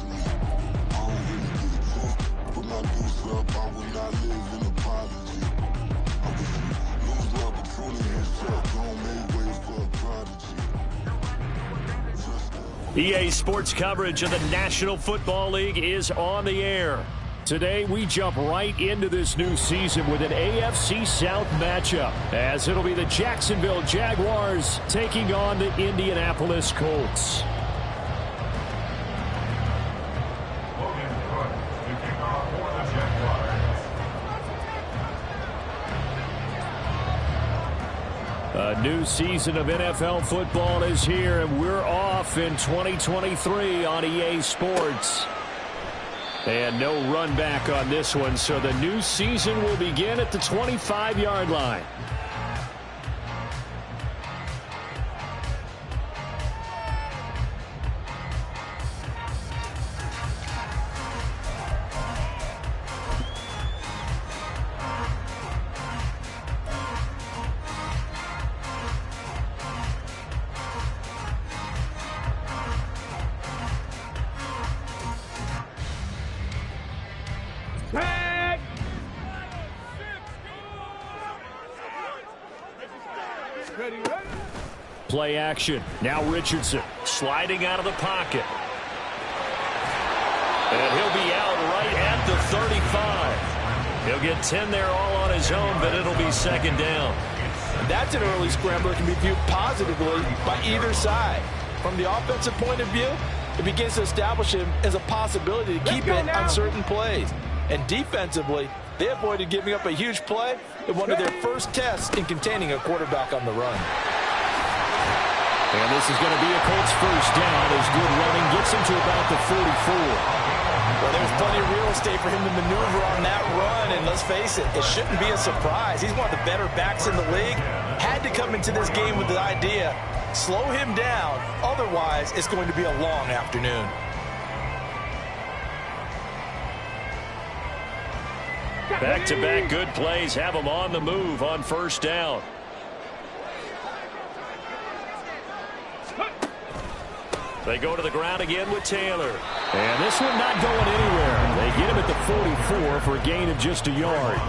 me. I don't really get a talk, but my deuce up, I will not live in apology. I wish you lose the opportunity yourself, don't make way for a prodigy. EA Sports coverage of the National Football League is on the air. Today, we jump right into this new season with an AFC South matchup, as it'll be the Jacksonville Jaguars taking on the Indianapolis Colts. A new season of NFL football is here, and we're off in 2023 on EA Sports. And no run back on this one, so the new season will begin at the 25-yard line. Play action. Now Richardson sliding out of the pocket. And he'll be out right at the 35. He'll get 10 there all on his own, but it'll be second down. That's an early scrambler that can be viewed positively by either side. From the offensive point of view, it begins to establish him as a possibility to keep it on certain plays. And defensively, they avoided giving up a huge play in one of their first tests in containing a quarterback on the run. And this is going to be a Colts first down as good running gets him to about the 44. Well, there's plenty of real estate for him to maneuver on that run, and let's face it, it shouldn't be a surprise. He's one of the better backs in the league. Had to come into this game with the idea, slow him down, otherwise it's going to be a long afternoon. Back-to-back good plays have him on the move on first down. They go to the ground again with Taylor. And this one not going anywhere. They get him at the 44 for a gain of just a yard.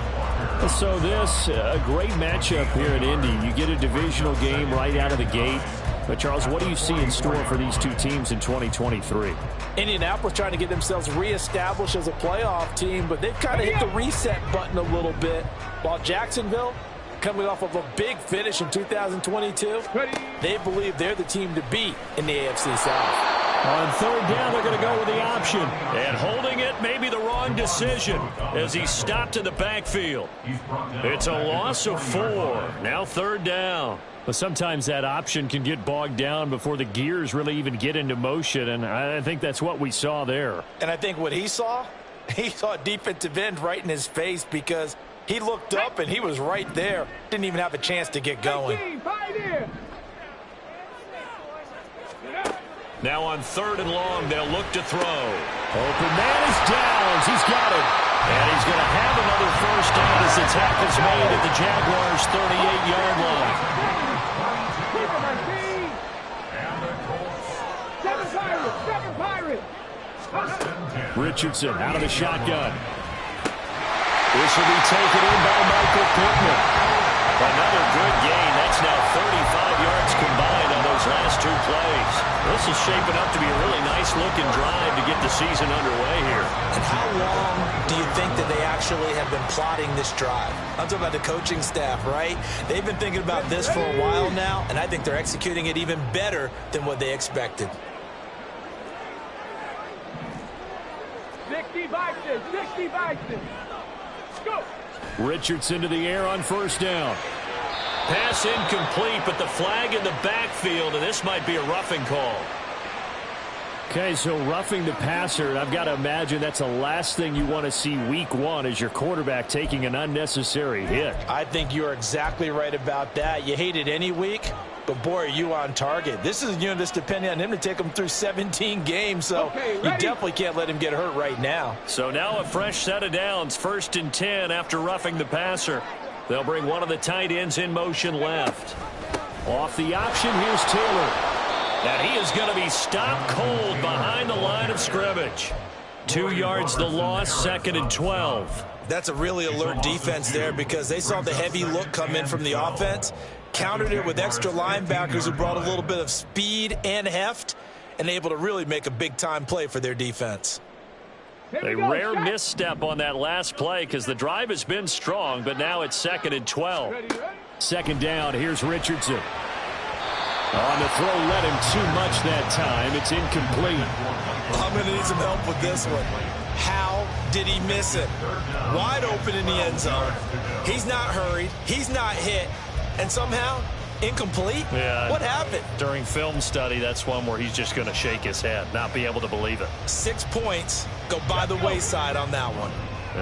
So this, a great matchup here in Indy. You get a divisional game right out of the gate. But, Charles, what do you see in store for these two teams in 2023? Indianapolis trying to get themselves reestablished as a playoff team, but they've kind of hit the reset button a little bit. While Jacksonville, coming off of a big finish in 2022, they believe they're the team to beat in the AFC South. On third down, they're going to go with the option. And holding it may be the wrong decision as he stopped in the backfield. It's a loss of 4. Now third down. But sometimes that option can get bogged down before the gears really even get into motion, and I think that's what we saw there. And I think what he saw a defensive end right in his face because he looked up and he was right there. Didn't even have a chance to get going. Now on third and long, they'll look to throw. Open man is Downs. He's got it. And he's going to have another first down as the tackle's made at the Jaguars' 38-yard line. Richardson out of the shotgun. This will be taken in by Michael Pittman. Another good gain. That's now 35 yards combined on those last 2 plays. This is shaping up to be a really nice-looking drive to get the season underway here. And how long do you think that they actually have been plotting this drive? I'm talking about the coaching staff, right? They've been thinking about this for a while now, and I think they're executing it even better than what they expected. 60 Bison. Go. Richardson to the air on first down. Pass incomplete, but the flag in the backfield, and this might be a roughing call. Okay, so roughing the passer, and I've got to imagine that's the last thing you want to see week 1 as your quarterback taking an unnecessary hit. I think you're exactly right about that. You hate it any week, but boy, are you on target. This is that's depending on him to take him through 17 games, so you definitely can't let him get hurt right now. So now a fresh set of downs, 1st and 10 after roughing the passer. They'll bring one of the tight ends in motion left. Off the option, here's Taylor. And he is going to be stopped cold behind the line of scrimmage. 2 yards the loss, 2nd and 12. That's a really alert defense there because they saw the heavy look come in from the offense, countered it with extra linebackers who brought a little bit of speed and heft, and able to really make a big-time play for their defense. A rare misstep on that last play because the drive has been strong, but now it's 2nd and 12. 2nd down, here's Richardson. On the throw, led him too much that time. It's incomplete. I'm going to need some help with this one. How did he miss it? Wide open in the end zone. He's not hurried. He's not hit. And somehow, incomplete? Yeah. What happened? During film study, that's one where he's just going to shake his head, not be able to believe it. 6 points go by the wayside on that one.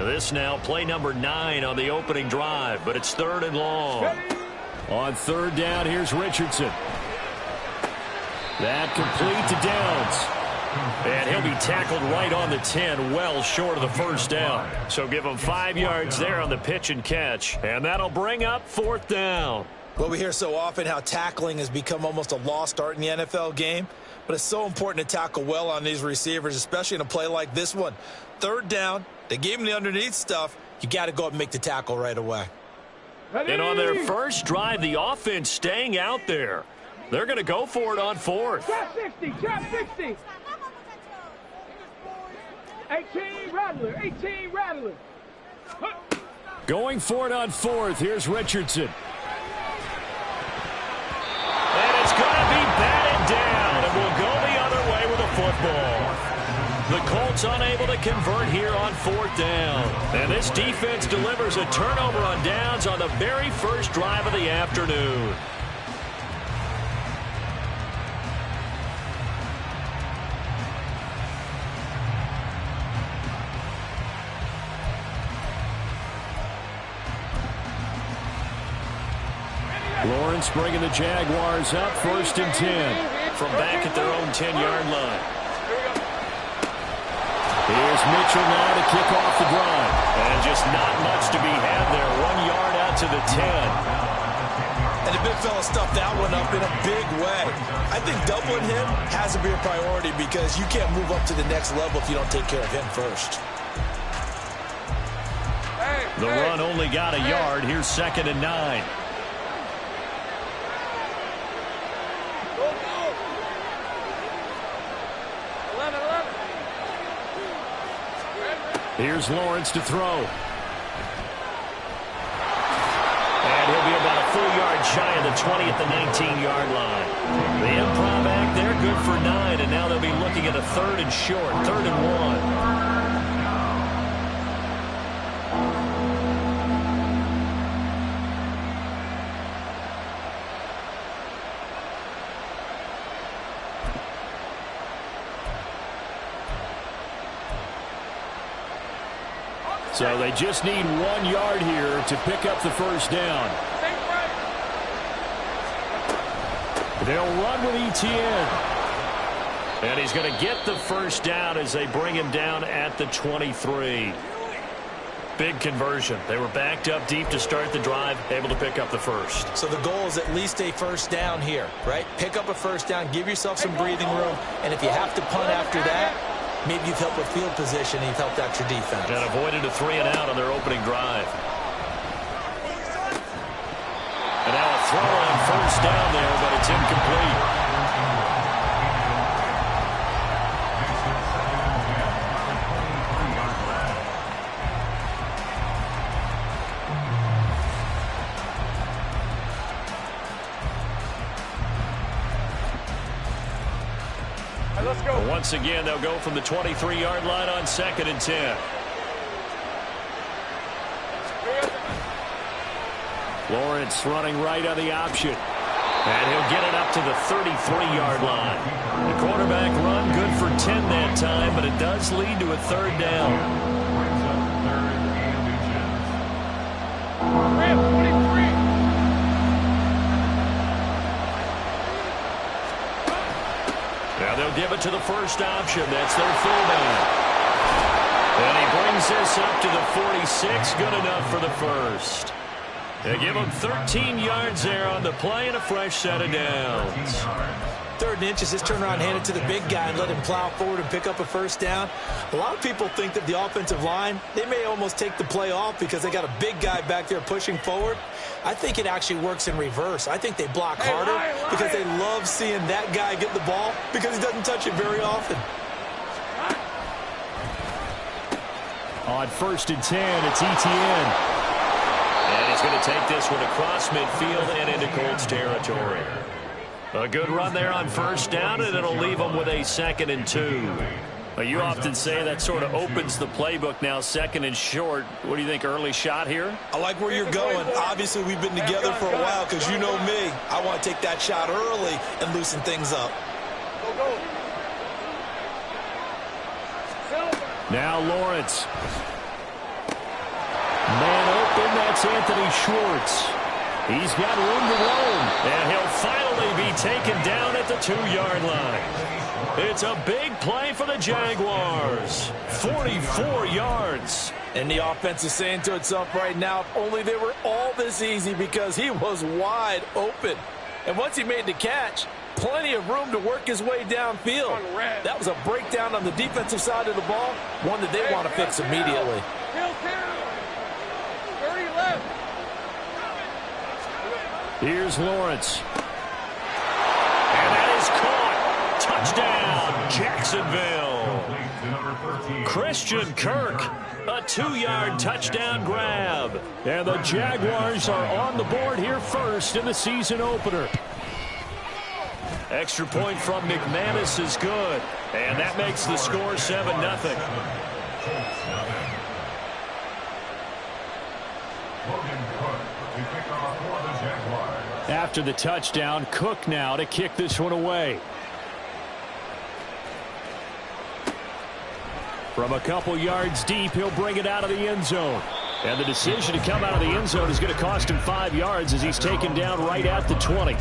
This now play number 9 on the opening drive, but it's 3rd and long. On 3rd down, here's Richardson. That complete to Downs. And he'll be tackled right on the 10, well short of the 1st down. So give him 5 yards there on the pitch and catch, and that'll bring up 4th down. Well, we hear so often how tackling has become almost a lost art in the NFL game, but it's so important to tackle well on these receivers, especially in a play like this one. 3rd down, they gave him the underneath stuff. You got to go up and make the tackle right away. And on their first drive, the offense staying out there. They're going to go for it on 4th. Trap 60, trap 60. 18 Rattler, 18 Rattler. Going for it on 4th. Here's Richardson. And it's going to be batted down, and we'll go the other way with a football. The Colts unable to convert here on 4th down. And this defense delivers a turnover on downs on the very first drive of the afternoon. Lawrence bringing the Jaguars up 1st and 10 from back at their own 10-yard line. Here's Mitchell now to kick off the drive. And just not much to be had there. 1 yard out to the 10. And the big fella stuffed that one up in a big way. I think doubling him has to be a priority because you can't move up to the next level if you don't take care of him first. The run only got a yard. Here's 2nd and 9. Here's Lawrence to throw. And he'll be about a full yard shy of the 20 at the 19-yard line. The improv act there, good for 9, and now they'll be looking at a 3rd and short, 3rd and 1. So they just need 1 yard here to pick up the 1st down. They'll run with ETN. And he's going to get the 1st down as they bring him down at the 23. Big conversion. They were backed up deep to start the drive, able to pick up the 1st. So the goal is at least a 1st down here, right? Pick up a 1st down, give yourself some breathing room, and if you have to punt after that, maybe you've helped with field position and you've helped out your defense. And avoided a 3 and out on their opening drive. And now a throw on 1st down there, but it's incomplete. Let's go. Once again, they'll go from the 23-yard line on 2nd and 10. Lawrence running right on the option. And he'll get it up to the 33-yard line. The quarterback run good for 10 that time, but it does lead to a 3rd down. Now they'll give it to the 1st option. That's their fullback. And he brings this up to the 46. Good enough for the 1st. They give him 13 yards there on the play and a fresh set of downs. 3rd and inches, just turn around, hand it to the big guy, and let him plow forward and pick up a first down. A lot of people think that the offensive line, they may almost take the play off because they got a big guy back there pushing forward. I think it actually works in reverse. I think they block harder because they love seeing that guy get the ball because he doesn't touch it very often. On 1st and 10, it's Etienne. And he's going to take this one across midfield and into Colts territory. A good run there on 1st down, and it'll leave them with a 2nd and 2. You often say that sort of opens the playbook now, 2nd and short. What do you think, early shot here? I like where you're going. Obviously, we've been together for a while because you know me. I want to take that shot early and loosen things up. Now Lawrence. Man open, that's Anthony Schwartz. He's got room to roam, and he'll finally be taken down at the 2-yard line. It's a big play for the Jaguars. 44 yards. And the offense is saying to itself right now, if only they were all this easy, because he was wide open. And once he made the catch, plenty of room to work his way downfield. That was a breakdown on the defensive side of the ball, one that they want to fix immediately. Here's Lawrence. And that is caught. Touchdown, Jacksonville. Christian Kirk, a 2-yard touchdown grab. And the Jaguars are on the board here first in the season opener. Extra point from McManus is good. And that makes the score 7-0. After the touchdown, Cook now to kick this one away. From a couple yards deep, he'll bring it out of the end zone. And the decision to come out of the end zone is going to cost him 5 yards as he's taken down right at the 20.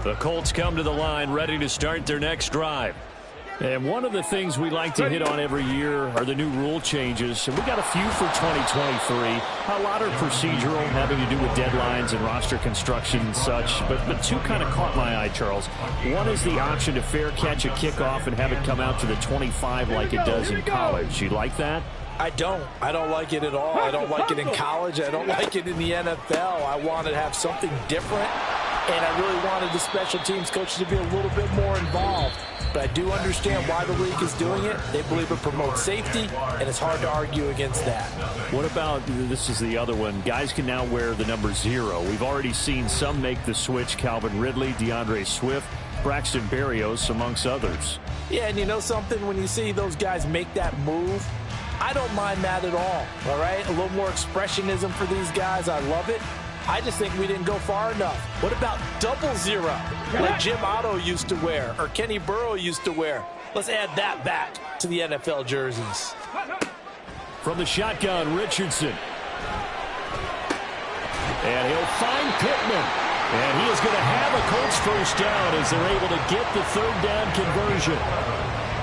The Colts come to the line ready to start their next drive. And one of the things we like to hit on every year are the new rule changes. And we got a few for 2023. A lot are procedural, having to do with deadlines and roster construction and such. But two kind of caught my eye, Charles. One is the option to fair catch a kickoff and have it come out to the 25 like it does in college. You like that? I don't like it at all. I don't like it in college. I don't like it in the NFL. I want to have something different. And I really wanted the special teams coaches to be a little bit more involved. But I do understand why the league is doing it. They believe it promotes safety, and it's hard to argue against that. What about, this is the other one, guys can now wear the number 0. We've already seen some make the switch, Calvin Ridley, DeAndre Swift, Braxton Berrios, amongst others. Yeah, and you know something? When you see those guys make that move, I don't mind that at all right? A little more expressionism for these guys. I love it. I just think we didn't go far enough. What about 00, like Jim Otto used to wear or Kenny Burrow used to wear? Let's add that back to the NFL jerseys. From the shotgun, Richardson. And he'll find Pittman. And he is going to have a Colts first down as they're able to get the 3rd down conversion.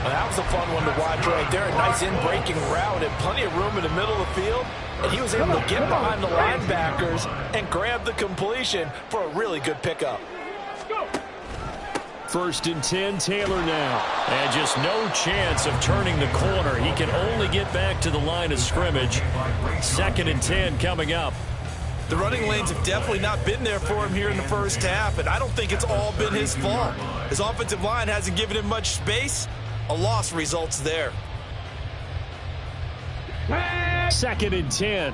Well, that was a fun one to watch right there. A nice in-breaking route and plenty of room in the middle of the field. And he was able to get behind the linebackers and grab the completion for a really good pickup. 1st and 10, Taylor now. And just no chance of turning the corner. He can only get back to the line of scrimmage. 2nd and 10 coming up. The running lanes have definitely not been there for him here in the first half, and I don't think it's all been his fault. His offensive line hasn't given him much space. A loss results there. 2nd and 10.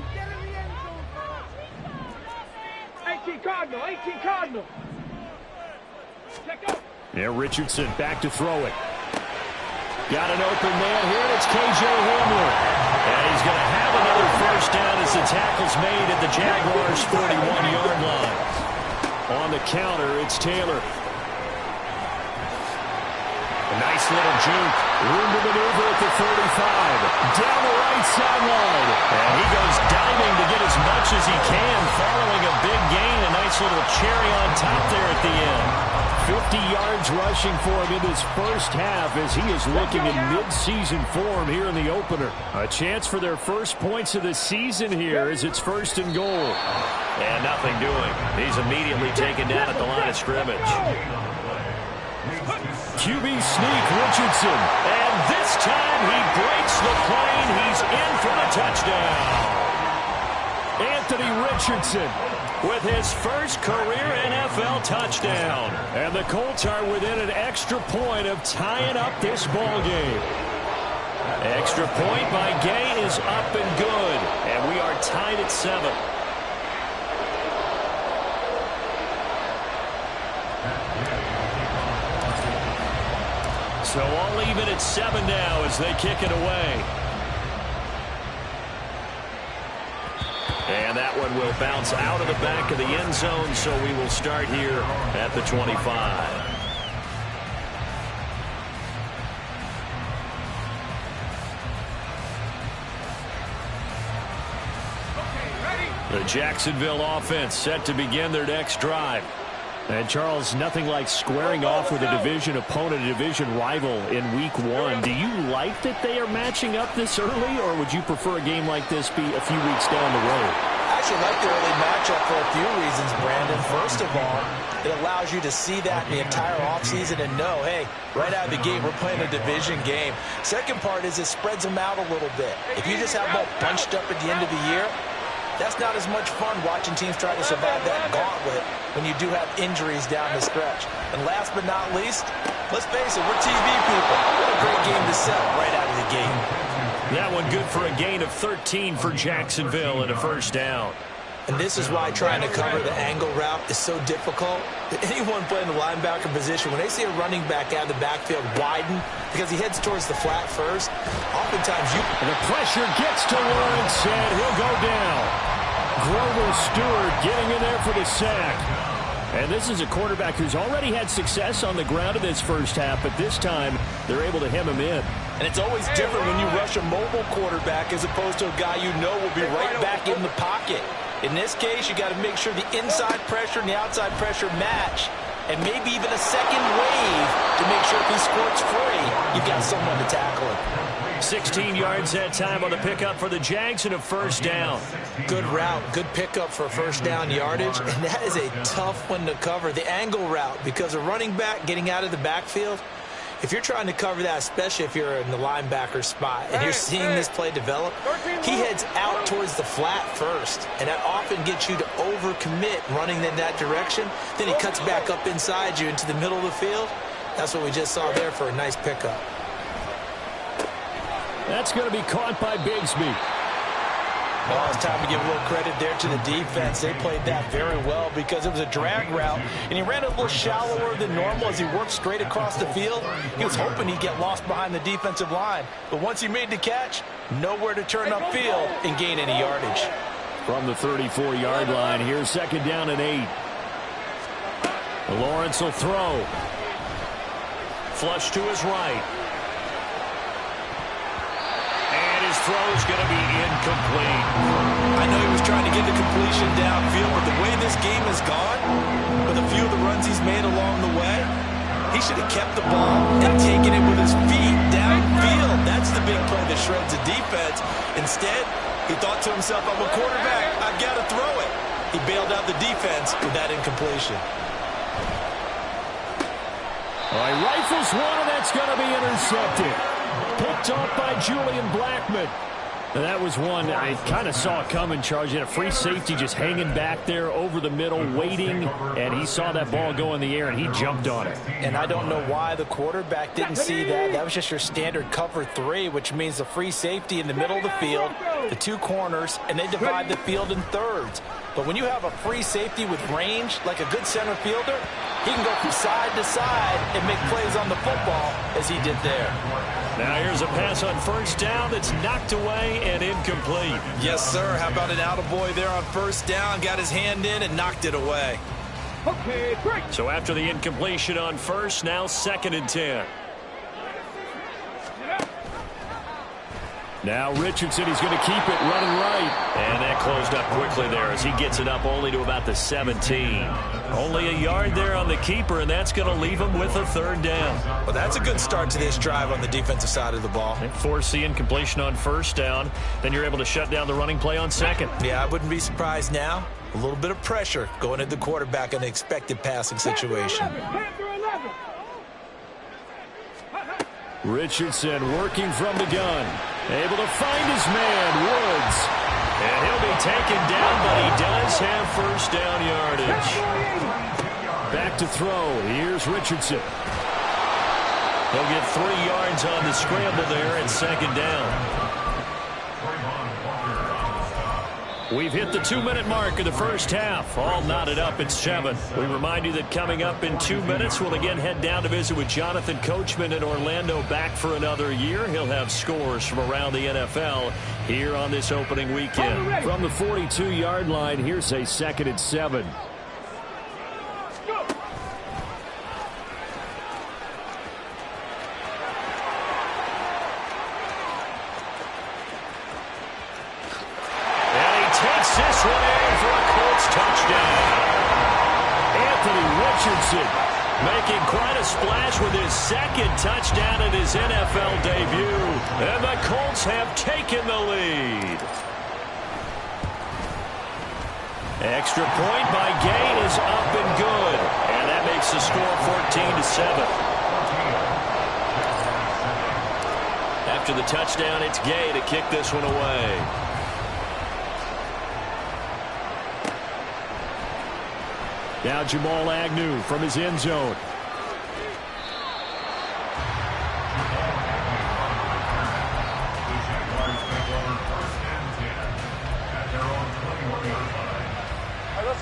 18 Cardinal, 18 Cardinal. Check out. Now Richardson back to throw it. Got an open man here, and it's K.J. Hamler. And he's going to have another first down as the tackle's made at the Jaguars' 41-yard line. On the counter, it's Taylor. A nice little juke. Room to maneuver at the 35. Down the right sideline. And he goes diving to get as much as he can following a big gain. A nice little cherry on top there at the end. 50 yards rushing for him in this first half as he is looking in mid-season form here in the opener. A chance for their first points of the season here as it's 1st and goal. And nothing doing. He's immediately taken down at the line of scrimmage. QB sneak, Richardson. And this time he breaks the plane. He's in for the touchdown. Anthony Richardson with his first career NFL touchdown. And the Colts are within an extra point of tying up this ball game. Extra point by Gay is up and good. And we are tied at 7. So all even at 7 now as they kick it away. And that one will bounce out of the back of the end zone, so we will start here at the 25. The Jacksonville offense set to begin their next drive. And, Charles, nothing like squaring off with a division opponent, a division rival in Week 1. Do you like that they are matching up this early, or would you prefer a game like this be a few weeks down the road? I actually like the early matchup for a few reasons, Brandon. First of all, it allows you to see that in the entire offseason and know, hey, right out of the gate, we're playing a division game. Second part is it spreads them out a little bit. If you just have them all bunched up at the end of the year, that's not as much fun watching teams try to survive that gauntlet when you do have injuries down the stretch. And last but not least, let's face it, we're TV people. What a great game to sell right out of the gate. That one good for a gain of 13 for Jacksonville and a first down. And this is why trying to cover the angle route is so difficult. Anyone playing the linebacker position, when they see a running back out of the backfield widen because he heads towards the flat first, oftentimes And the pressure gets to Lawrence, and he'll go down. Grover Stewart getting in there for the sack. And this is a quarterback who's already had success on the ground in this first half, but this time they're able to hem him in. And it's always different when you rush a mobile quarterback as opposed to a guy you know will be right back in the pocket. In this case, you got to make sure the inside pressure and the outside pressure match, and maybe even a second wave to make sure if he squirts free, you've got someone to tackle him. 16 yards that time on the pickup for the Jags and a first down. Good route, good pickup for first down yardage, and that is a tough one to cover, the angle route, because a running back getting out of the backfield, if you're trying to cover that, especially if you're in the linebacker spot and you're seeing this play develop, he heads out towards the flat first, and that often gets you to overcommit running in that direction. Then he cuts back up inside you into the middle of the field. That's what we just saw there for a nice pickup. That's going to be caught by Bigsby. Well, it's time to give a little credit there to the defense. They played that very well because it was a drag route, and he ran a little shallower than normal as he worked straight across the field. He was hoping he'd get lost behind the defensive line, but once he made the catch, nowhere to turn upfield and gain any yardage. From the 34-yard line, here's 2nd down and 8. Lawrence will throw. Flush to his right. His throw is going to be incomplete. I know he was trying to get the completion downfield, but the way this game has gone, with a few of the runs he's made along the way, he should have kept the ball and taken it with his feet downfield. That's the big play that shreds the defense. Instead, he thought to himself, I'm a quarterback, I've got to throw it. He bailed out the defense with that incompletion. All right, rifles one, and that's going to be intercepted. Picked off by Julian Blackmon. And that was one I kind of saw coming, Charles. You had a free safety just hanging back there over the middle, waiting, and he saw that ball go in the air, and he jumped on it. And I don't know why the quarterback didn't see that. That was just your standard cover 3, which means the free safety in the middle of the field, the 2 corners, and they divide the field in thirds. But when you have a free safety with range, like a good center fielder, he can go from side to side and make plays on the football as he did there. Now here's a pass on first down that's knocked away and incomplete. Yes, sir. How about an attaboy there on first down? Got his hand in and knocked it away. Okay, great. So after the incompletion on first, now 2nd and 10. Now Richardson, he's going to keep it running right. And that closed up quickly there as he gets it up only to about the 17. Only a yard there on the keeper, and that's going to leave him with a third down. Well, that's a good start to this drive on the defensive side of the ball. And force the incompletion on first down. Then you're able to shut down the running play on second. Yeah, I wouldn't be surprised now. A little bit of pressure going at the quarterback in an expected passing situation. Richardson working from the gun. Able to find his man, Woods. And he'll be taken down, but he does have first down yardage. Back to throw. Here's Richardson. He'll get 3 yards on the scramble there and second down. We've hit the 2-minute mark of the first half. All knotted up at 7. We remind you that coming up in 2 minutes, we'll again head down to visit with Jonathan Coachman in Orlando, back for another year. He'll have scores from around the NFL here on this opening weekend. From the 42-yard line, here's a 2nd and 7. This one in for a Colts touchdown. Anthony Richardson making quite a splash with his 2nd touchdown in his NFL debut. And the Colts have taken the lead. Extra point by Gay is up and good. And that makes the score 14-7. After the touchdown, it's Gay to kick this one away. Now Jamal Agnew from his end zone.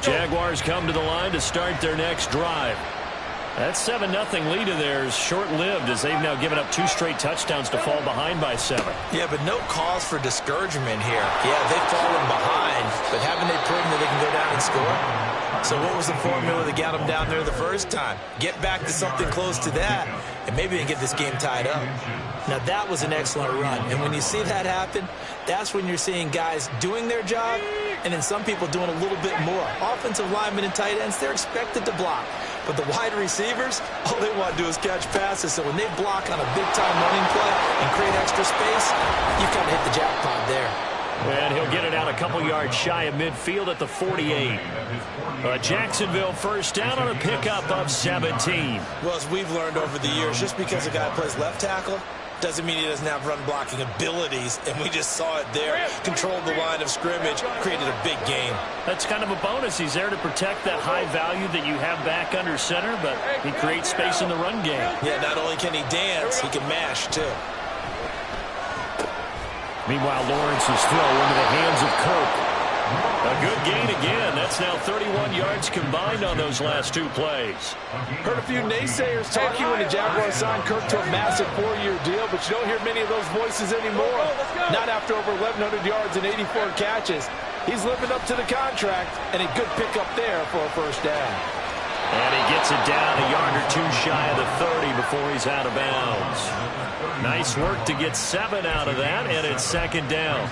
Jaguars come to the line to start their next drive. That 7-0 lead of theirs short-lived as they've now given up 2 straight touchdowns to fall behind by 7. Yeah, but no cause for discouragement here. Yeah, they've fallen behind, but haven't they proven that they can go down and score? So what was the formula that got them down there the first time? Get back to something close to that, and maybe they get this game tied up. Now, that was an excellent run, and when you see that happen, that's when you're seeing guys doing their job, and then some people doing a little bit more. Offensive linemen and tight ends, they're expected to block. But the wide receivers, all they want to do is catch passes. So when they block on a big-time running play and create extra space, you kind of hit the jackpot there. And he'll get it out a couple yards shy of midfield at the 48. Jacksonville first down on a pickup of 17. Well, as we've learned over the years, just because a guy plays left tackle doesn't mean he doesn't have run-blocking abilities, and we just saw it there. Controlled the line of scrimmage, created a big gain. That's kind of a bonus. He's there to protect that high value that you have back under center, but he creates space in the run game. Yeah, not only can he dance, he can mash, too. Meanwhile, Lawrence's throw into the hands of Kirk. A good gain again. That's now 31 yards combined on those last 2 plays. Heard a few naysayers talking when the Jaguars signed Kirk to a massive 4-year deal, but you don't hear many of those voices anymore. Not after over 1,100 yards and 84 catches. He's living up to the contract, and a good pickup there for a first down. And he gets it down a yard or 2 shy of the 30 before he's out of bounds. Nice work to get 7 out of that, and it's second down.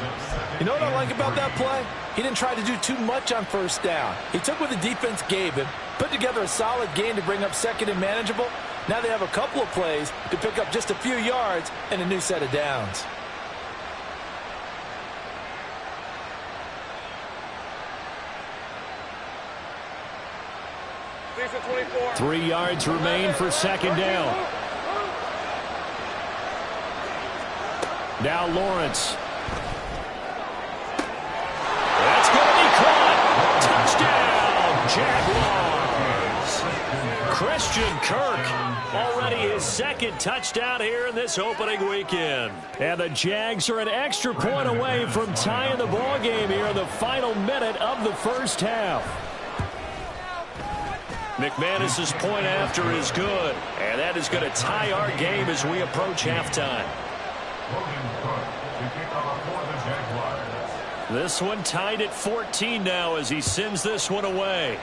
You know what I like about that play? He didn't try to do too much on first down. He took what the defense gave him, put together a solid gain to bring up second and manageable. Now they have a couple of plays to pick up just a few yards and a new set of downs. Three yards remain for second down. Now Lawrence. That's going to be caught. Touchdown, Jaguars. Christian Kirk, already his 2nd touchdown here in this opening weekend. And the Jags are an extra point away from tying the ball game here in the final minute of the first half. McManus's point after is good, and that is going to tie our game as we approach halftime. This one tied at 14 now as he sends this one away.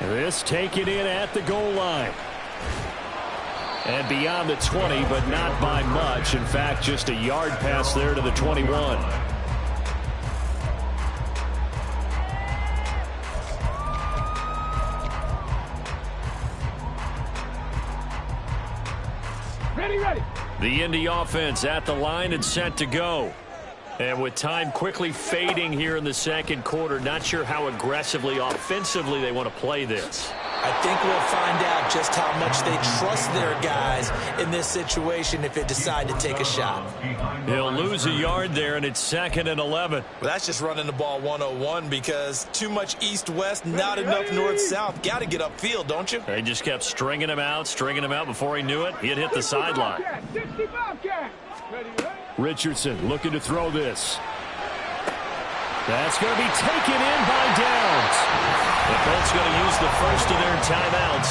This taken in at the goal line. And beyond the 20, but not by much. In fact, just a yard pass there to the 21. Ready. The Indy offense at the line and set to go. And with time quickly fading here in the second quarter, not sure how aggressively, offensively they want to play this. I think we'll find out just how much they trust their guys in this situation if they decide to take a shot. He'll lose a yard there, and it's 2nd and 11. Well, that's just running the ball 101 because too much east-west, not enough north-south. Got to get upfield, don't you? They just kept stringing him out before he knew it. He'd hit the sideline. Richardson looking to throw this. That's going to be taken in by Downs. The Colts going to use the first of their timeouts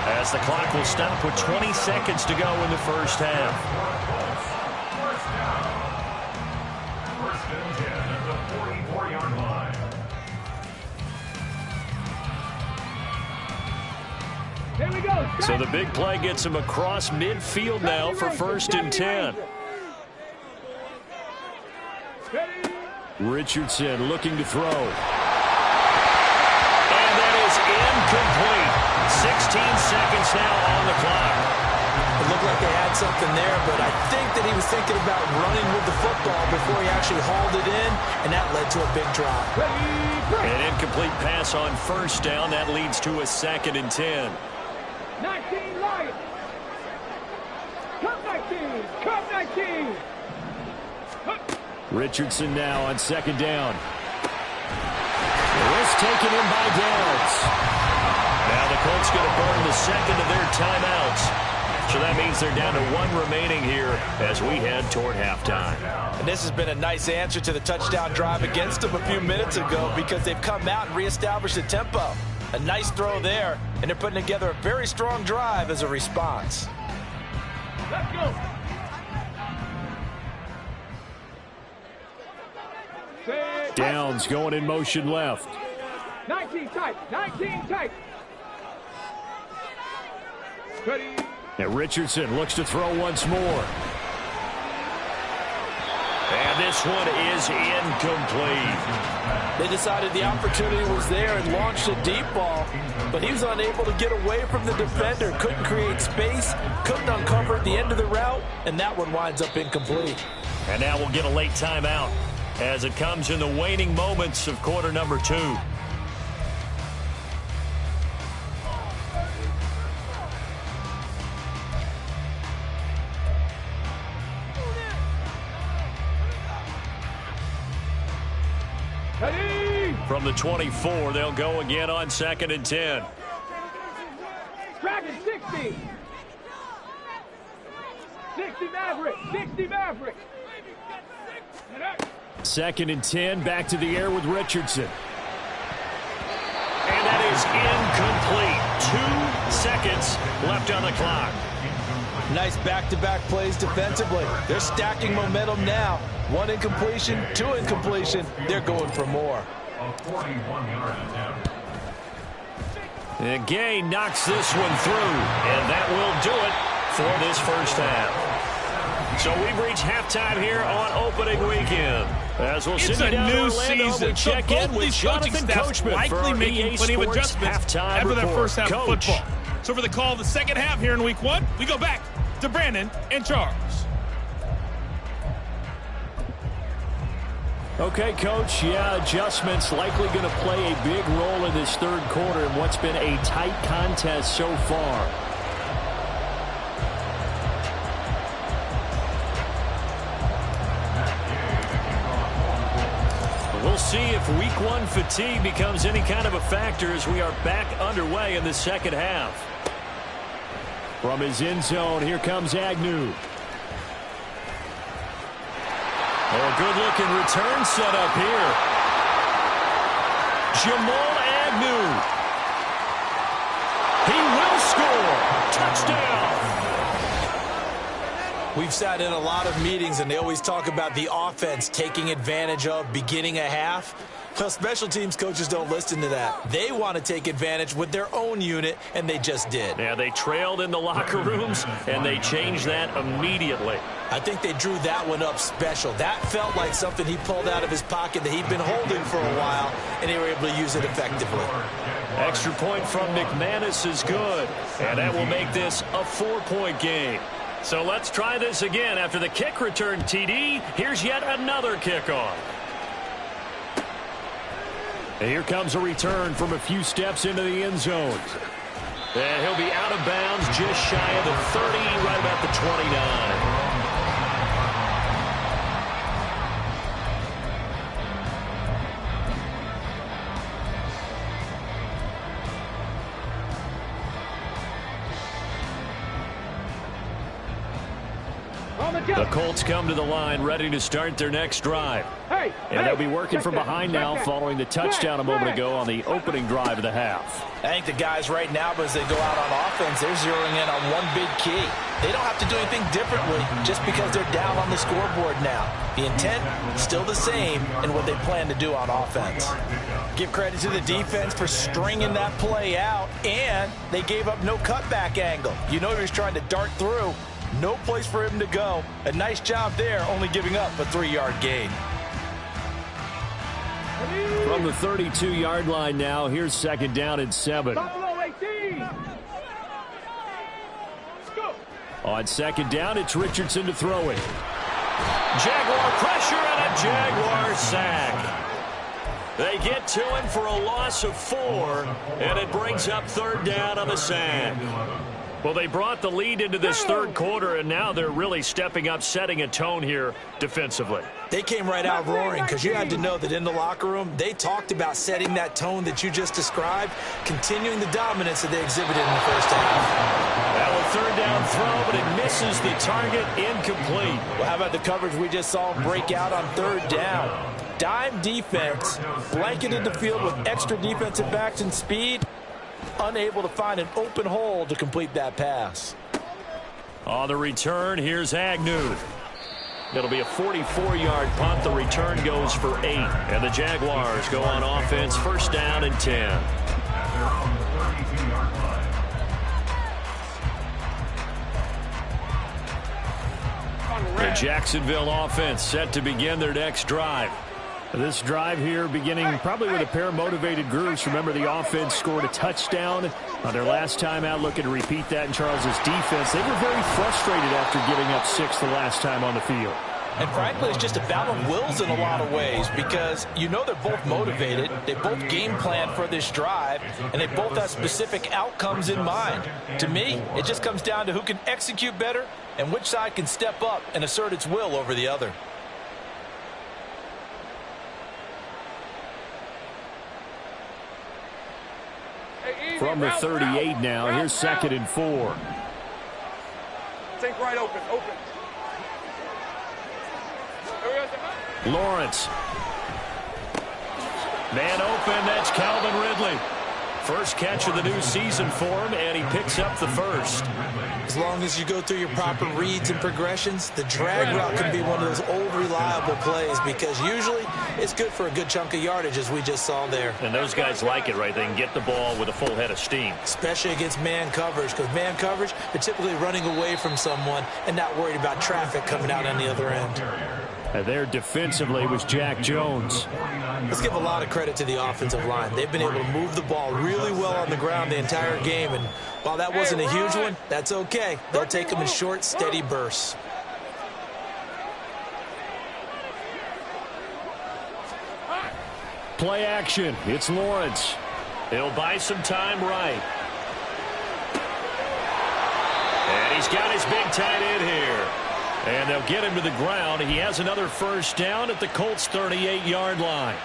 as the clock will stop with 20 seconds to go in the first half. Here we go. So the big play gets him across midfield now for 1st and 10. Richardson looking to throw. And that is incomplete. 16 seconds now on the clock. It looked like they had something there, but I think that he was thinking about running with the football before he actually hauled it in, and that led to a big drop. An incomplete pass on 1st down. That leads to a 2nd and 10. 19 Lions. Come 19. Richardson now on 2nd down. Risk taken in by Downs. Now the Colts going to burn the 2nd of their timeouts. So that means they're down to 1 remaining here as we head toward halftime. And this has been a nice answer to the touchdown drive against them a few minutes ago because they've come out and reestablished the tempo. A nice throw there, and they're putting together a very strong drive as a response. Let's go. Downs going in motion left. 19 tight. Ready. And Richardson looks to throw once more. And this one is incomplete. They decided the opportunity was there and launched a deep ball, but he was unable to get away from the defender, couldn't create space, couldn't uncover the end of the route, and that one winds up incomplete. And now we'll get a late timeout as it comes in the waning moments of quarter number 2. From the 24, they'll go again on 2nd and 10. Dragon 60. 60 Maverick. 2nd and 10, back to the air with Richardson. And that is incomplete. 2 seconds left on the clock. Nice back-to-back plays defensively. They're stacking momentum now. 1 incompletion, 2 incompletion. They're going for more. And Gay knocks this one through, and that will do it for this first half. So we've reached halftime here on opening weekend. As we'll It's a new season. We check in with Jonathan Coachman likely making plenty of adjustments after that first half of football. So for the call of the second half here in week 1, we go back to Brandon and Charles. Okay, Coach. Yeah, adjustments likely going to play a big role in this third quarter in what's been a tight contest so far. We'll see if week 1 fatigue becomes any kind of a factor as we are back underway in the second half. From his end zone, here comes Agnew. A good-looking return set up here. Jamal Agnew. He will score. Touchdown. We've sat in a lot of meetings, and they always talk about the offense taking advantage of beginning a half. Well, special teams coaches don't listen to that. They want to take advantage with their own unit, and they just did. Yeah, they trailed in the locker rooms, and they changed that immediately. I think they drew that one up special. That felt like something he pulled out of his pocket that he'd been holding for a while, and they were able to use it effectively. Extra point from McManus is good, and that will make this a 4-point game. So let's try this again. After the kick return TD, here's yet another kickoff. And here comes a return from a few steps into the end zone. And he'll be out of bounds just shy of the 30, right about the 29. The Colts come to the line, ready to start their next drive. And they'll be working from behind now following the touchdown a moment ago on the opening drive of the half. I think the guys right now, as they go out on offense, they're zeroing in on one big key. They don't have to do anything differently just because they're down on the scoreboard now. The intent still the same in what they plan to do on offense. Give credit to the defense for stringing that play out, and they gave up no cutback angle. You know he was trying to dart through. No place for him to go. A nice job there, only giving up a 3-yard gain. From the 32-yard line now, here's second down and 7. On second down, it's Richardson to throw it. Jaguar pressure and a Jaguar sack. They get to him for a loss of 4, and it brings up third down on the sack. Well, they brought the lead into this third quarter, and now they're really stepping up, setting a tone here defensively. They came right out roaring because you had to know that in the locker room, they talked about setting that tone that you just described, continuing the dominance that they exhibited in the first half. That was third down throw, but it misses the target, incomplete. Well, how about the coverage we just saw break out on third down? Dime defense, blanketed the field with extra defensive backs and speed, unable to find an open hole to complete that pass. On the return, here's Agnew. It'll be a 44-yard punt. The return goes for 8. And the Jaguars go on offense, first down and 10. The Jacksonville offense set to begin their next drive. This drive here beginning probably with a pair of motivated groups. Remember, the offense scored a touchdown on their last time out. Looking to repeat that in Charles's defense. They were very frustrated after giving up 6 the last time on the field. And frankly, it's just a battle of wills in a lot of ways because you know they're both motivated. They both game plan for this drive, and they both have specific outcomes in mind. To me, it just comes down to who can execute better and which side can step up and assert its will over the other. From the 38 now, here's second and 4. Think right open. Lawrence. Man open, that's Calvin Ridley. First catch of the new season for him, and he picks up the first. As long as you go through your proper reads and progressions, the drag route can be one of those old reliable plays because usually it's good for a good chunk of yardage as we just saw there. And those guys like it, right? They can get the ball with a full head of steam. Especially against man coverage because man coverage, they're typically running away from someone and not worried about traffic coming out on the other end. And there defensively was Jack Jones. Let's give a lot of credit to the offensive line. They've been able to move the ball really well on the ground the entire game. And while that wasn't a huge one, that's okay. They'll take them in short, steady bursts. Play action. It's Lawrence. He'll buy some time right. And he's got his big tight end here. And they'll get him to the ground. He has another first down at the Colts' 38-yard line.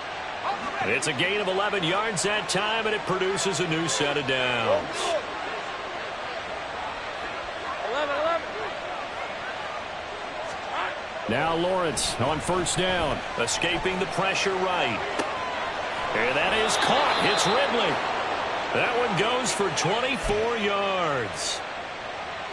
And it's a gain of 11 yards that time, and it produces a new set of downs. 11. Now Lawrence on first down. Escaping the pressure right. And that is caught. It's Ridley. That one goes for 24 yards.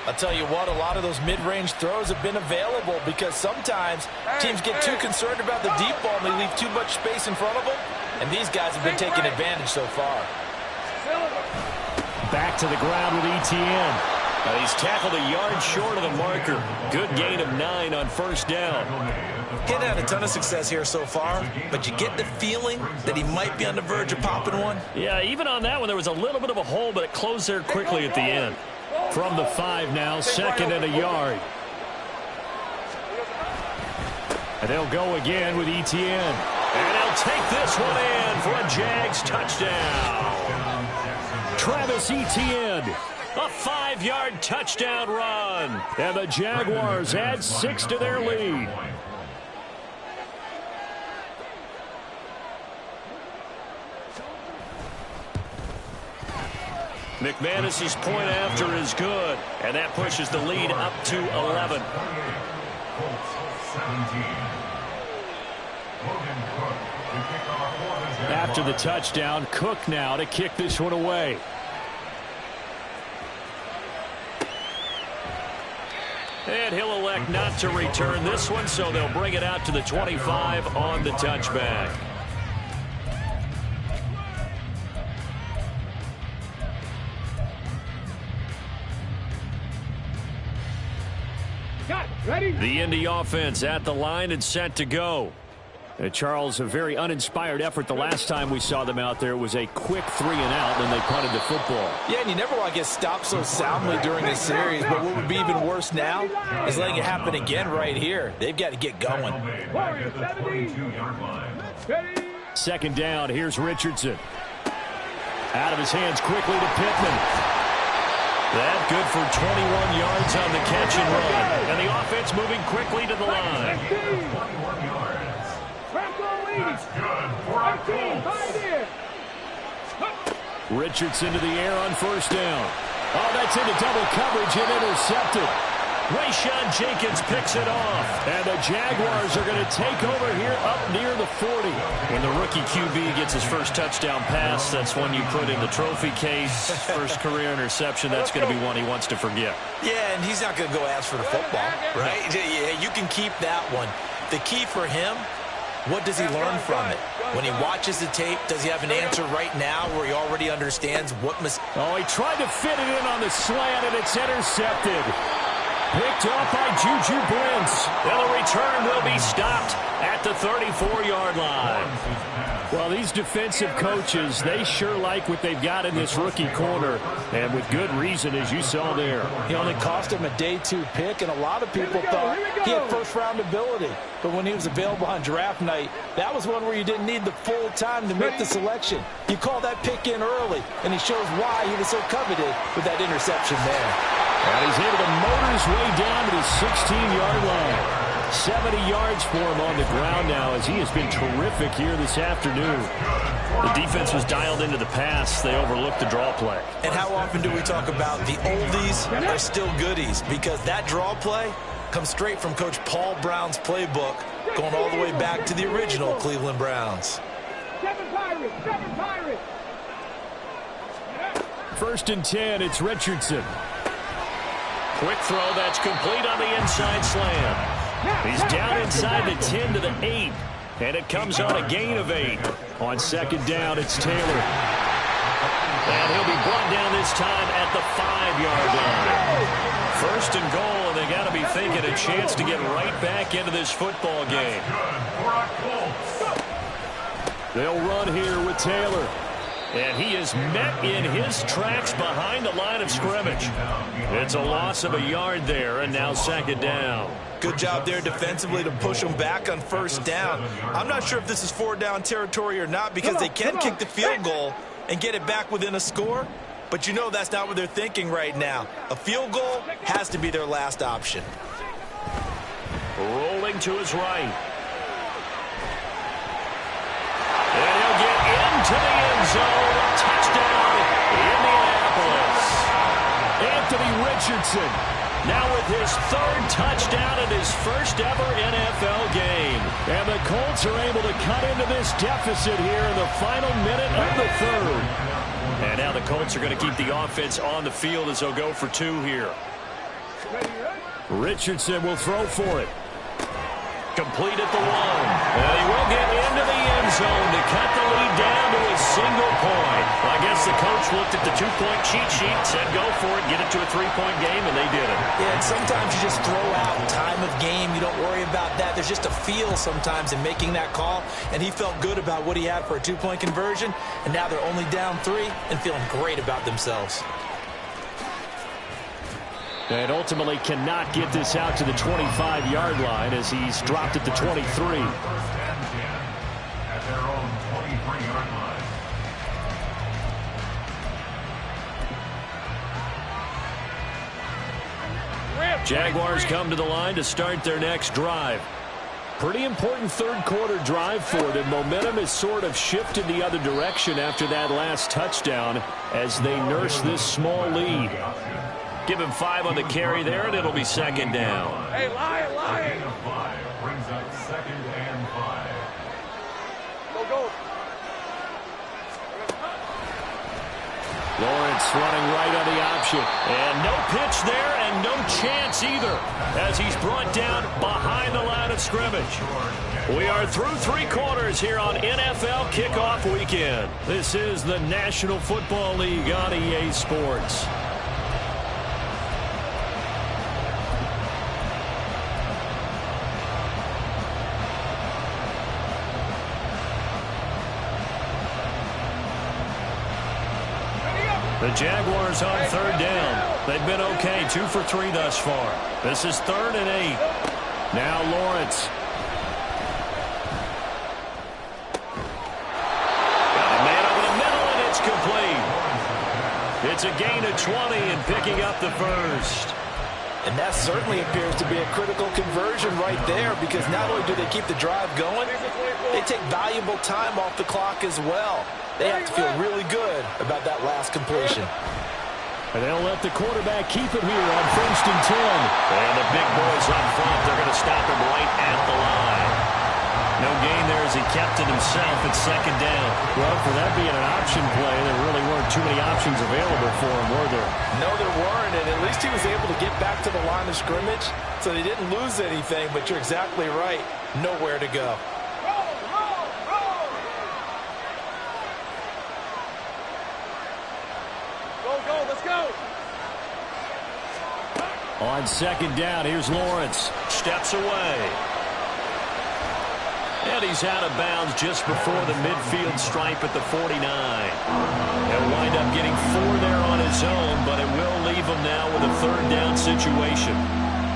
I'll tell you what, a lot of those mid-range throws have been available because sometimes teams get too concerned about the deep ball and they leave too much space in front of them. And these guys have been taking advantage so far. Back to the ground with ETN. He's tackled a yard short of the marker. Good gain of 9 on first down. He hadn't had a ton of success here so far, but you get the feeling that he might be on the verge of popping one. Yeah, even on that one, there was a little bit of a hole, but it closed there quickly at the end. From the 5 now, 2nd and a yard. And they'll go again with ETN. And he'll take this one in for a Jags touchdown. Travis Etienne. A 5-yard touchdown run. And the Jaguars add 6 to their lead. McManus's point after is good, and that pushes the lead up to 11. After the touchdown, Cook now to kick this one away. And he'll elect not to return this one, so they'll bring it out to the 25 on the touchback. The Indy offense at the line and set to go. Charles, a very uninspired effort the last time we saw them out there. It was a quick 3 and out, and they punted the football. Yeah, and you never want to get stopped so soundly during a series, but what would be even worse now is letting it happen again right here. They've got to get going. 2nd down, here's Richardson. Out of his hands quickly to Pittman. That good for 21 yards on the catch and run. And the offense moving quickly to the line. Richardson to the air on 1st down. Oh, that's into double coverage and intercepted. Rayshawn Jenkins picks it off. And the Jaguars are going to take over here up near the 40. When the rookie QB gets his first touchdown pass, that's one you put in the trophy case. First career interception, that's going to be one he wants to forget. Yeah, and he's not going to go ask for the football, right? Yeah, you can keep that one. The key for him, what does he learn from it? When he watches the tape, does he have an answer right now where he already understands what must... Oh, he tried to fit it in on the slant, and it's intercepted. Picked up by Juju Brents. And the return will be stopped at the 34-yard line. Well, these defensive coaches, they sure like what they've got in this rookie corner, and with good reason, as you saw there. He only cost him a day 2 pick, and a lot of people thought he had first-round ability. But when he was available on draft night, that was one where you didn't need the full time to make the selection. You call that pick in early, and he shows why he was so coveted with that interception there. And he's able to motor his way down to the 16-yard line. 70 yards for him on the ground now as he has been terrific here this afternoon. The defense was dialed into the pass. They overlooked the draw play. And how often do we talk about the oldies are still goodies? Because that draw play comes straight from Coach Paul Brown's playbook, going all the way back to the original Cleveland Browns. 1st and 10, it's Richardson. Quick throw that's complete on the inside slant. He's down inside the 10 to the 8. And it comes on a gain of 8. On 2nd down, it's Taylor. And he'll be brought down this time at the 5-yard line. 1st and goal, and they got to be thinking a chance to get right back into this football game. They'll run here with Taylor. And he is met in his tracks behind the line of scrimmage. It's a loss of a yard there, and now 2nd down. Good job there defensively to push him back on 1st down. I'm not sure if this is 4-down territory or not because they can kick the field goal and get it back within a score. But you know that's not what they're thinking right now. A field goal has to be their last option. Rolling to his right. And he'll get into the end zone. Touchdown, Indianapolis. Anthony Richardson. Now with his 3rd touchdown in his first ever NFL game. And the Colts are able to cut into this deficit here in the final minute of the 3rd. And now the Colts are going to keep the offense on the field as they'll go for 2 here. Richardson will throw for it. Complete at the 1. And he will get into the end zone to cut the lead down to a single point. I guess the coach looked at the two-point cheat sheet, said go for it, get it to a three-point game, and they did it. Yeah, and sometimes you just throw out time of game. You don't worry about that. There's just a feel sometimes in making that call, and he felt good about what he had for a two-point conversion, and now they're only down 3 and feeling great about themselves. And ultimately cannot get this out to the 25-yard line as he's dropped at the 23. Jaguars come to the line to start their next drive. Pretty important third-quarter drive for them. Momentum has sort of shifted the other direction after that last touchdown as they nurse this small lead. Give him 5 on the carry there, and it'll be second down. Hey, Lion! Brings up 2nd and 5. Go. Lawrence running right on the option. And no pitch there and no chance either as he's brought down behind the line of scrimmage. We are through 3 quarters here on NFL Kickoff Weekend. This is the National Football League on EA Sports. The Jaguars on 3rd down. They've been okay, 2 for 3 thus far. This is 3rd and 8. Now Lawrence. Got a man over the middle, and it's complete. It's a gain of 20 and picking up the first. And that certainly appears to be a critical conversion right there, because not only do they keep the drive going, they take valuable time off the clock as well. They have to feel really good about that last completion. And they'll let the quarterback keep it here on 1st and 10. And the big boys up front, they're going to stop him right at the line. No gain there as he kept it himself at 2nd down. Well, for that being an option play, there really weren't too many options available for him, were there? No, there weren't, and at least he was able to get back to the line of scrimmage, so they didn't lose anything, but you're exactly right. Nowhere to go. Go, let's go. On 2nd down, here's Lawrence. Steps away. And he's out of bounds just before the midfield stripe at the 49. He'll wind up getting 4 there on his own, but it will leave him now with a 3rd down situation.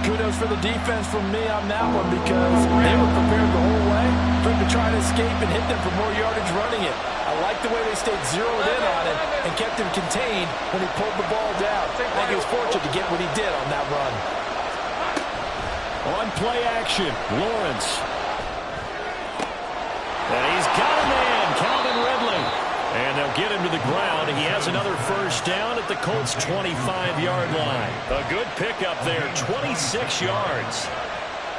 Kudos for the defense from me on that one, because they were prepared the whole way for him to try to escape and hit them for more yardage running it. I like the way they stayed zeroed in on him and kept him contained when he pulled the ball down. I think he was fortunate to get what he did on that run. On play action, Lawrence. And he's got a man, Calvin Ridley. And they'll get him to the ground. He has another 1st down at the Colts' 25-yard line. A good pickup there, 26 yards.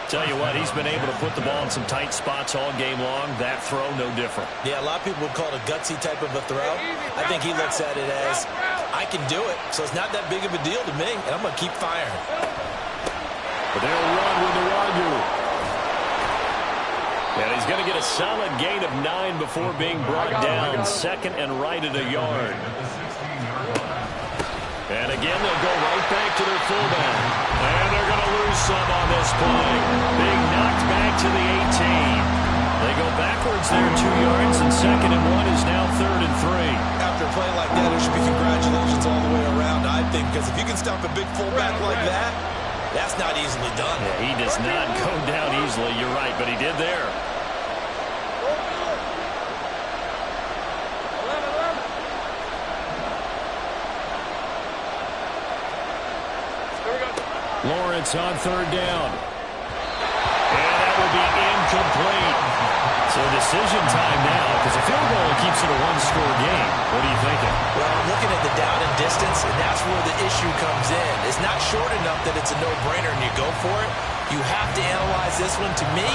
Tell you what, he's been able to put the ball in some tight spots all game long. That throw, no different. Yeah, a lot of people would call it a gutsy type of a throw. I think he looks at it as, I can do it, so it's not that big of a deal to me, and I'm going to keep firing. But they'll run with the Wagyu. And he's going to get a solid gain of 9 before being brought down. 2nd and right at a yard. And again, they'll go right back to their fullback. And they're going to lose some on this play. Being knocked back to the 18. They go backwards there 2 yards, and 2nd and 1 is now 3rd and 3. After a play like that, there should be congratulations all the way around, I think, because if you can stop a big fullback like that, that's not easily done. Yeah, he does not go down easily, you're right, but he did there. Lawrence on 3rd down. And that will be incomplete. So decision time now, because a field goal keeps it a 1-score game. What are you thinking? Well, I'm looking at the down and distance, and that's where the issue comes in. It's not short enough that it's a no-brainer and you go for it. You have to analyze this one. To me,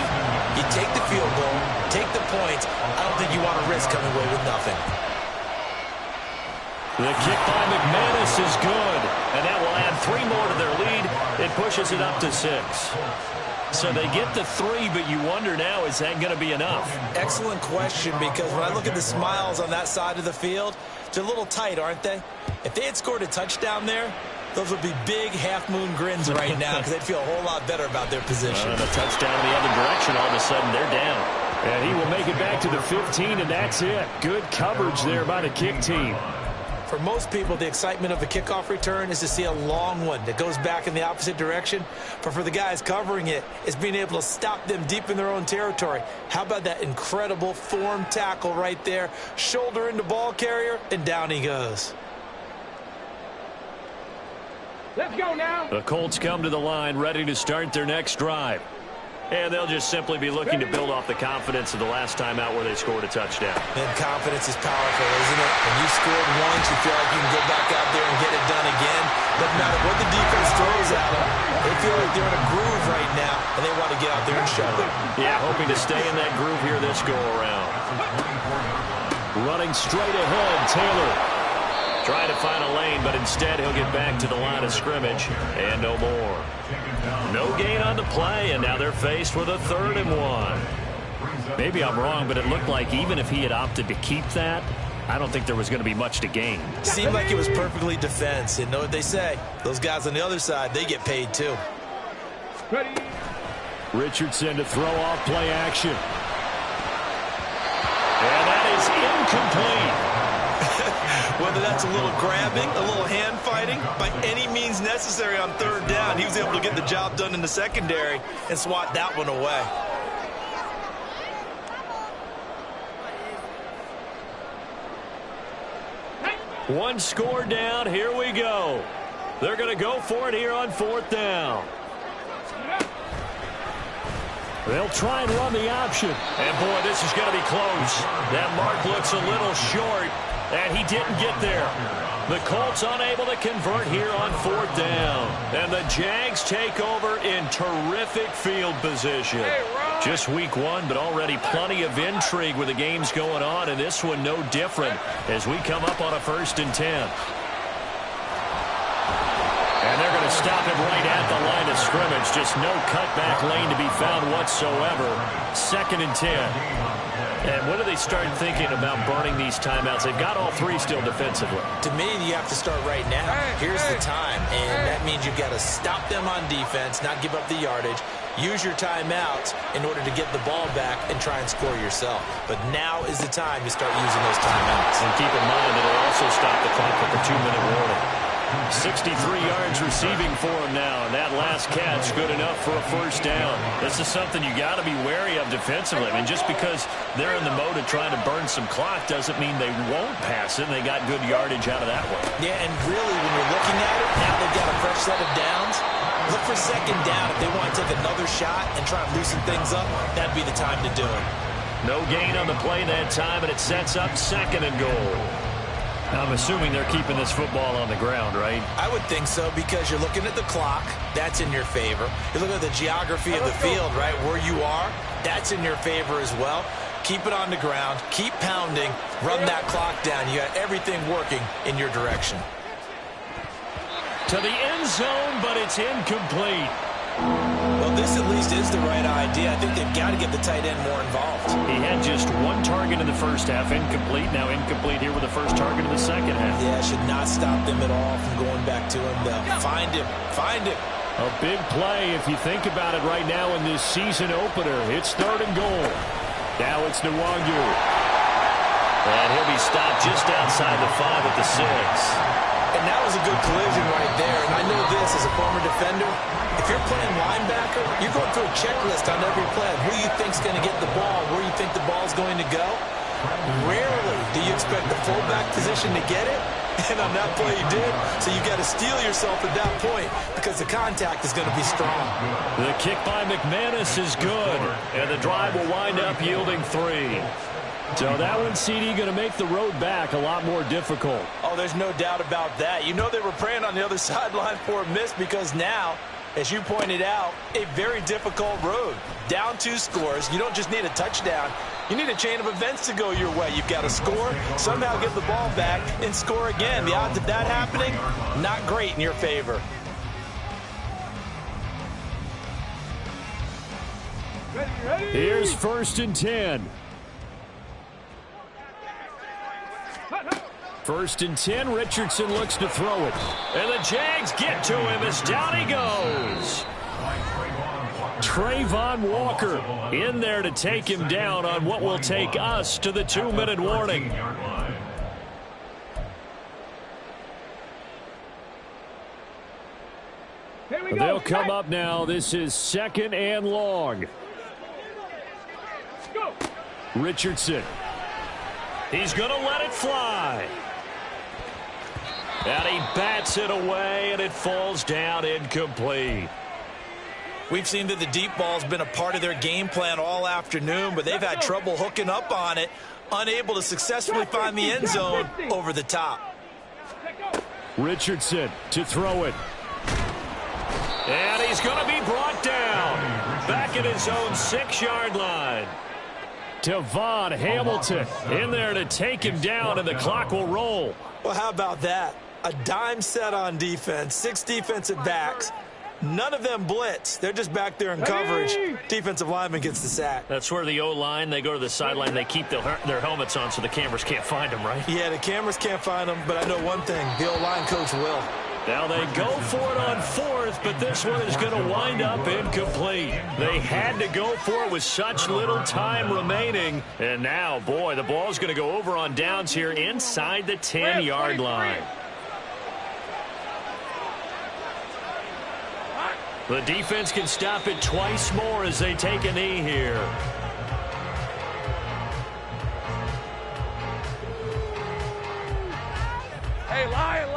you take the field goal, take the points. I don't think you want to risk coming away with nothing. The kick by McManus is good, and that will add 3 more to their lead. It pushes it up to 6. So they get the 3, but you wonder now, is that going to be enough? Excellent question, because when I look at the smiles on that side of the field, they're a little tight, aren't they? If they had scored a touchdown there, those would be big half-moon grins right now because they'd feel a whole lot better about their position. And a touchdown in the other direction, all of a sudden they're down. And he will make it back to the 15, and that's it. Good coverage there by the kick team. For most people, the excitement of the kickoff return is to see a long one that goes back in the opposite direction. But for the guys covering it, it's being able to stop them deep in their own territory. How about that incredible form tackle right there? Shoulder into ball carrier, and down he goes. Let's go now. The Colts come to the line ready to start their next drive. And they'll just simply be looking to build off the confidence of the last time out where they scored a touchdown. And confidence is powerful, isn't it? When you scored once, you feel like you can go back out there and get it done again. Doesn't matter what the defense throws at them. They feel like they're in a groove right now, and they want to get out there and show it. Yeah, hoping to stay in that groove here this go-around. Running straight ahead, Taylor. Trying to find a lane, but instead he'll get back to the line of scrimmage, and no more. No gain on the play, and now they're faced with a 3rd and 1. Maybe I'm wrong, but it looked like even if he had opted to keep that, I don't think there was going to be much to gain. Seemed like it was perfectly defense, and know what they say. Those guys on the other side, they get paid too. Ready. Richardson to throw off play action. And that is incomplete. Whether that's a little grabbing, a little hand fighting, by any means necessary on 3rd down, he was able to get the job done in the secondary and swat that one away. One score down. Here we go. They're going to go for it here on 4th down. They'll try and run the option. And, boy, this is going to be close. That mark looks a little short, and he didn't get there. The Colts unable to convert here on 4th down. And the Jags take over in terrific field position. Just week 1, but already plenty of intrigue with the games going on, and this one no different as we come up on a 1st and 10. And they're going to stop him right at the line of scrimmage. Just no cutback lane to be found whatsoever. 2nd and 10. And when do they start thinking about burning these timeouts? They've got all 3 still defensively. To me, you have to start right now. Here's the time, and that means you've got to stop them on defense, not give up the yardage. Use your timeouts in order to get the ball back and try and score yourself. But now is the time to start using those timeouts. And keep in mind that it'll also stop the clock with the 2-minute warning. 63 yards receiving for him now, and that last catch good enough for a 1st down. This is something you got to be wary of defensively. I mean, just because they're in the mode of trying to burn some clock doesn't mean they won't pass it, and they got good yardage out of that one. Yeah, and really, when you're looking at it, now they've got a fresh set of downs. Look for 2nd down. If they want to take another shot and try and loosen things up, that'd be the time to do it. No gain on the play that time, and it sets up 2nd and goal. I'm assuming they're keeping this football on the ground, right? I would think so, because you're looking at the clock. That's in your favor. You look at the geography of the field, right, where you are. That's in your favor as well. Keep it on the ground. Keep pounding. Run that clock down. You got everything working in your direction. To the end zone, but it's incomplete. Well, this at least is the right idea. I think they've got to get the tight end more involved. He had just 1 target in the 1st half, incomplete. Now incomplete here with the 1st target in the 2nd half. Yeah, should not stop them at all from going back to him. They'll find him. Find him. A big play if you think about it right now in this season opener. It's 3rd and goal. Now it's Nwangu. And he'll be stopped just outside the 5 at the 6. And that was a good collision right there. And I know this as a former defender. If you're playing linebacker, you're going through a checklist on every play. Who you think's going to get the ball, where you think the ball's going to go. Rarely do you expect the fullback position to get it. And on that play he did. So you got to steel yourself at that point because the contact is going to be strong. The kick by McManus is good. And the drive will wind up yielding 3. So that one, CD, going to make the road back a lot more difficult. Oh, there's no doubt about that. You know they were praying on the other sideline for a miss because now, as you pointed out, a very difficult road. Down 2 scores. You don't just need a touchdown. You need a chain of events to go your way. You've got to score, somehow get the ball back, and score again. The odds of that happening, not great in your favor. Here's 1st and 10. 1st and 10, Richardson looks to throw it. And the Jags get to him as down he goes. Trayvon Walker in there to take him down on what will take us to the 2-minute warning. They'll come up now. This is 2nd and long. Richardson. He's going to let it fly. And he bats it away, and it falls down incomplete. We've seen that the deep ball's been a part of their game plan all afternoon, but they've had trouble hooking up on it, unable to successfully find the end zone over the top. Richardson to throw it. And he's going to be brought down. Back at his own 6-yard line. Devon Hamilton in there to take him down, and the clock will roll. Well, how about that? A dime set on defense, 6 defensive backs. None of them blitz. They're just back there in coverage. Defensive lineman gets the sack. That's where the O-line, they go to the sideline, they keep their helmets on so the cameras can't find them, right? Yeah, the cameras can't find them, but I know one thing. The O-line coach will. Now they go for it on 4th, but this one is going to wind up incomplete. They had to go for it with such little time remaining. And now, boy, the ball's going to go over on downs here inside the 10-yard line. The defense can stop it twice more as they take a knee here. Hey, Lion.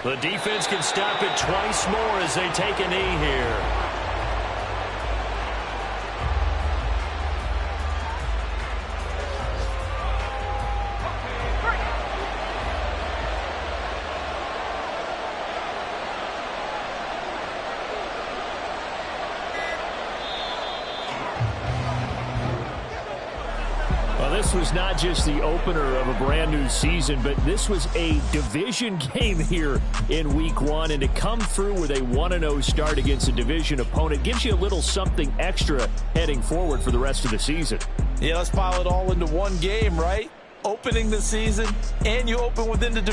The defense can stop it twice more as they take a knee here. This was not just the opener of a brand new season, but this was a division game here in week 1. And to come through with a 1-0 start against a division opponent gives you a little something extra heading forward for the rest of the season. Yeah, let's pile it all into one game, right? Opening the season, and you open within the division.